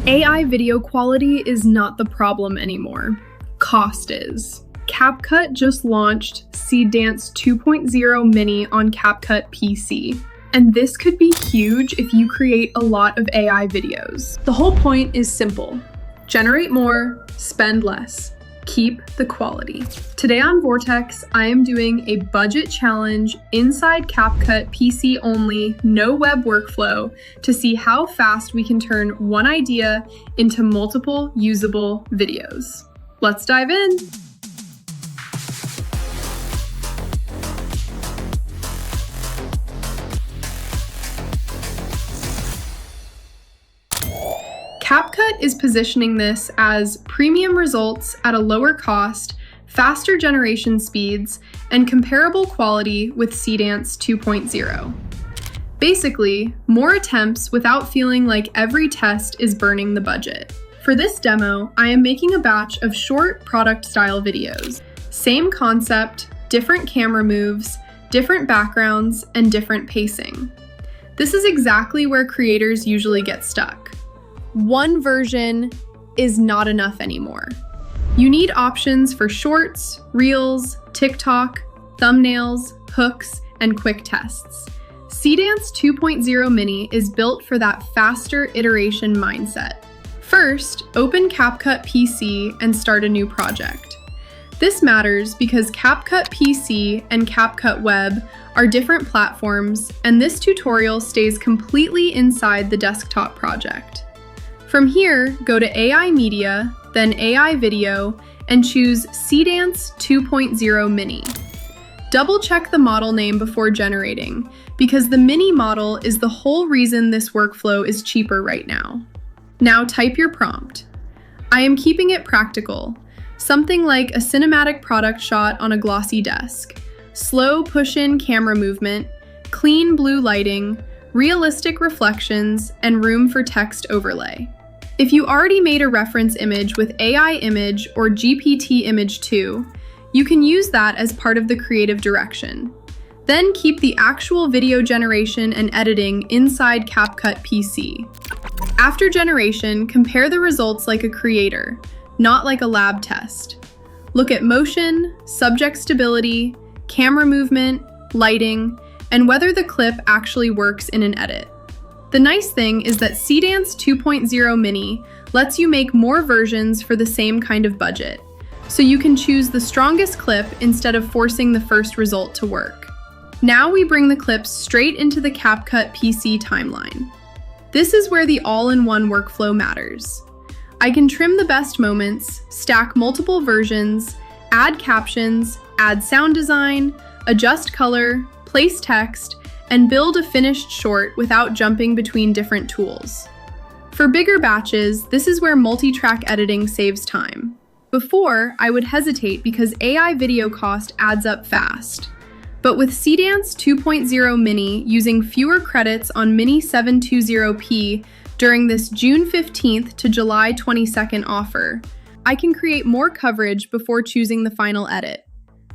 AI video quality is not the problem anymore. Cost is. CapCut just launched Seedance 2.0 Mini on CapCut PC. And this could be huge if you create a lot of AI videos. The whole point is simple. Generate more, spend less. Keep the quality. Today on Vortex, I am doing a budget challenge inside CapCut PC only, no web workflow to see how fast we can turn one idea into multiple usable videos. Let's dive in. CapCut is positioning this as premium results at a lower cost, faster generation speeds, and comparable quality with Seedance 2.0. Basically, more attempts without feeling like every test is burning the budget. For this demo, I am making a batch of short product-style videos. Same concept, different camera moves, different backgrounds, and different pacing. This is exactly where creators usually get stuck. One version is not enough anymore. You need options for shorts, reels, TikTok, thumbnails, hooks, and quick tests. Seedance 2.0 Mini is built for that faster iteration mindset. First, open CapCut PC and start a new project. This matters because CapCut PC and CapCut Web are different platforms, and this tutorial stays completely inside the desktop project. From here, go to AI Media, then AI Video, and choose Seedance 2.0 Mini. Double-check the model name before generating, because the Mini model is the whole reason this workflow is cheaper right now. Now type your prompt. I am keeping it practical, something like a cinematic product shot on a glossy desk, slow push-in camera movement, clean blue lighting, realistic reflections, and room for text overlay. If you already made a reference image with AI Image or GPT Image 2, you can use that as part of the creative direction. Then keep the actual video generation and editing inside CapCut PC. After generation, compare the results like a creator, not like a lab test. Look at motion, subject stability, camera movement, lighting, and whether the clip actually works in an edit. The nice thing is that Seedance 2.0 Mini lets you make more versions for the same kind of budget, so you can choose the strongest clip instead of forcing the first result to work. Now we bring the clips straight into the CapCut PC timeline. This is where the all-in-one workflow matters. I can trim the best moments, stack multiple versions, add captions, add sound design, adjust color, place text, and build a finished short without jumping between different tools. For bigger batches, this is where multi-track editing saves time. Before, I would hesitate because AI video cost adds up fast. But with Seedance 2.0 Mini using fewer credits on Mini 720p during this June 15th to July 22nd offer, I can create more coverage before choosing the final edit.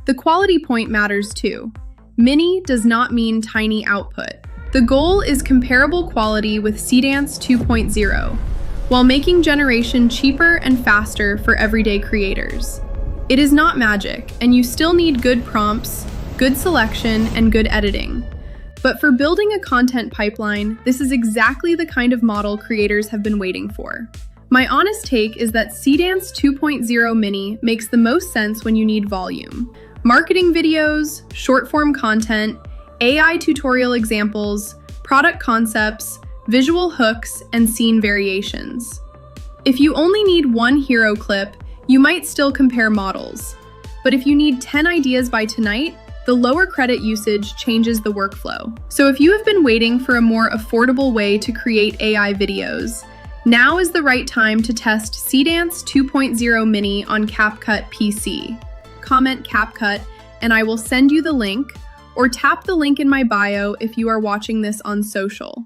The quality point matters too. Mini does not mean tiny output. The goal is comparable quality with Seedance 2.0, while making generation cheaper and faster for everyday creators. It is not magic, and you still need good prompts, good selection, and good editing. But for building a content pipeline, this is exactly the kind of model creators have been waiting for. My honest take is that Seedance 2.0 Mini makes the most sense when you need volume. Marketing videos, short-form content, AI tutorial examples, product concepts, visual hooks, and scene variations. If you only need one hero clip, you might still compare models. But if you need 10 ideas by tonight, the lower credit usage changes the workflow. So if you have been waiting for a more affordable way to create AI videos, now is the right time to test Seedance 2.0 Mini on CapCut PC. Comment CapCut and I will send you the link, or tap the link in my bio if you are watching this on social.